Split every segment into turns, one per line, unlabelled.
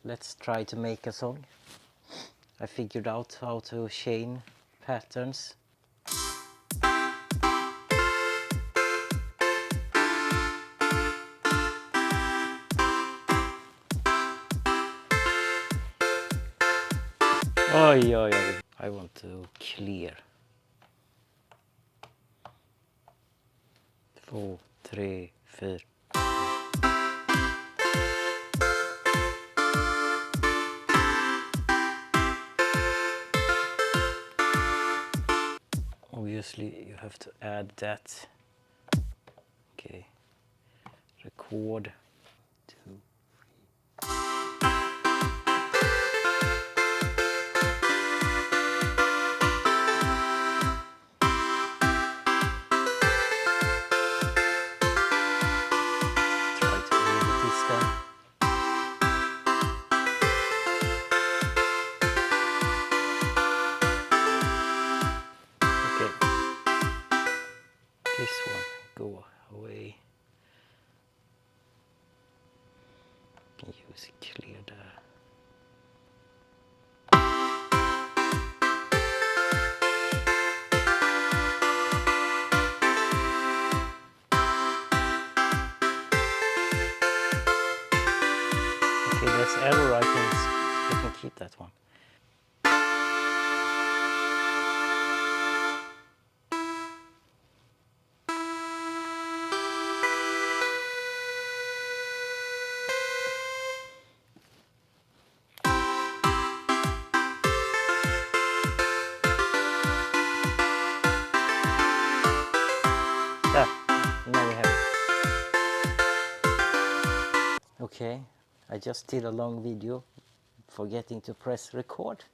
let's try to make a song. I figured out how to chain patterns. Oj, oj, oj. I want to clear. 2, 3, 4. Obviously you have to add that. Okay. Record. 2, 3. Try to edit this then. Okay. This one go away. Use clear there. Okay, that's error. I can keep that one. There, now we have it. Okay, I just did a long video forgetting to press record.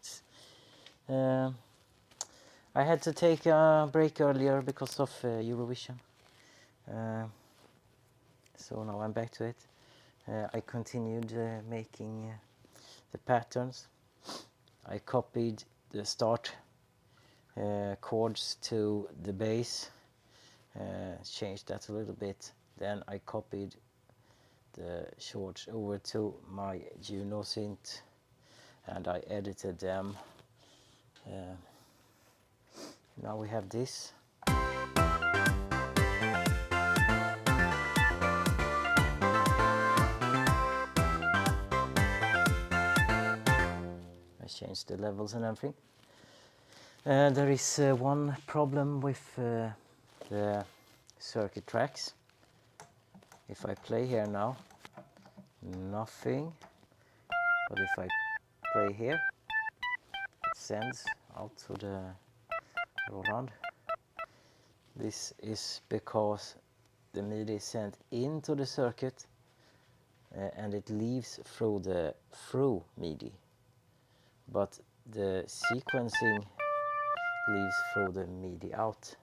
I had to take a break earlier because of Eurovision. So now I'm back to it. I continued making the patterns. I copied the start chords to the bass, changed that a little bit. Then I copied the chords over to my Juno synth and I edited them. Now we have this. I changed the levels and everything. There is one problem with the circuit tracks. If I play here now, nothing. But if I play here, it sends out to the Roland. This is because the MIDI is sent into the circuit and it leaves through the through MIDI, but the sequencing leaves through the MIDI out.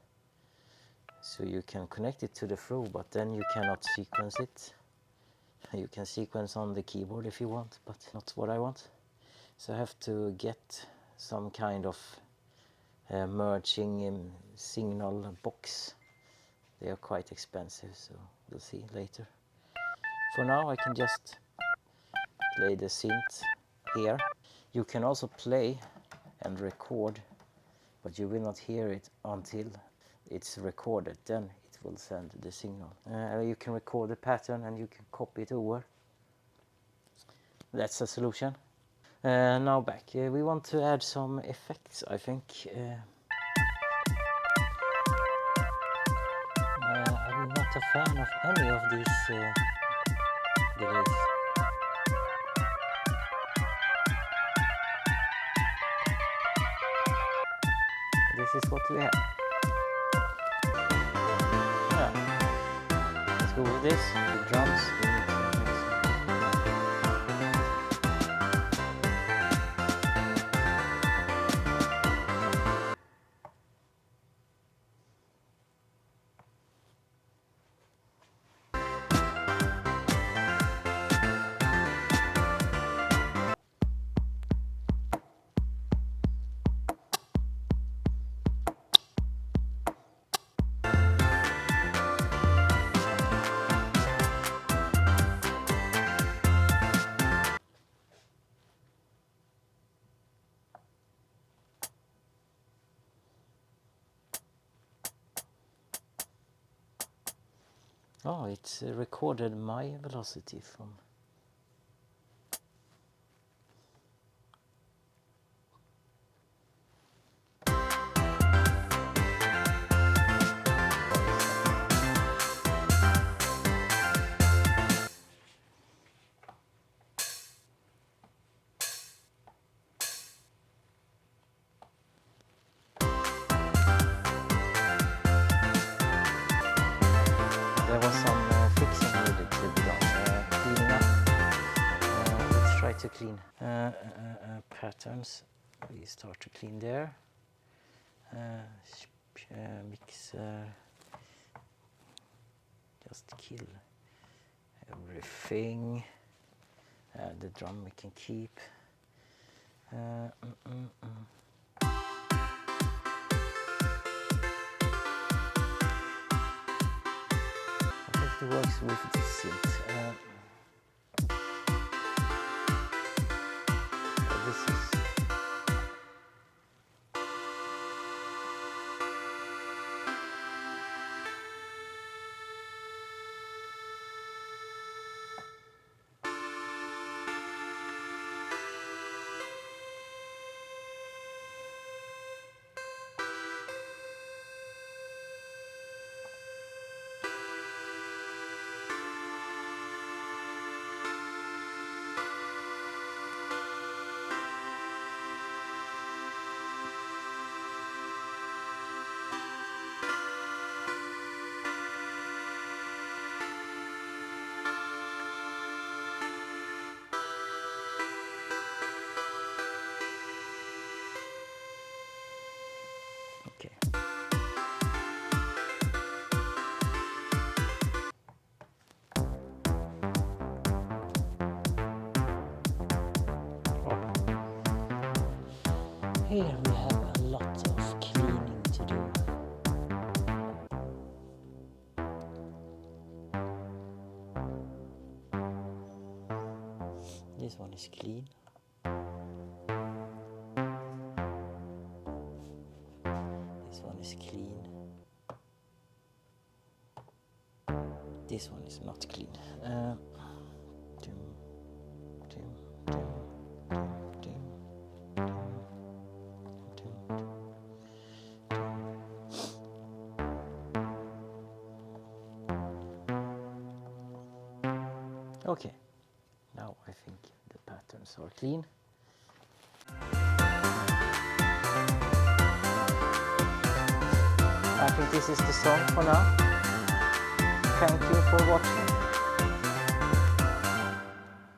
So you can connect it to the through, but then you cannot sequence it. You can sequence on the keyboard if you want, but not what I want. So I have to get some kind of merging signal box. They are quite expensive, so we'll see later. For now I can just play the synth here. You can also play and record, but you will not hear it until it's recorded. Then it will send the signal. You can record the pattern and you can copy it over. That's the solution. Now back. We want to add some effects, I think. I'm not a fan of any of these delays. This is what we have. Yeah. Let's go with this. The drums. Oh, it's recorded my velocity from. There was some fixing needed to be done, cleaning up. Let's try to clean patterns. We start to clean there. Mixer. Just kill everything. The drum we can keep. I think it works with the synth. This is. Okay. Here we have a lot of cleaning to do. This one is clean. This one is clean. This one is not clean. Okay, now I think the patterns are clean. I think this is the song for now. Thank you for watching.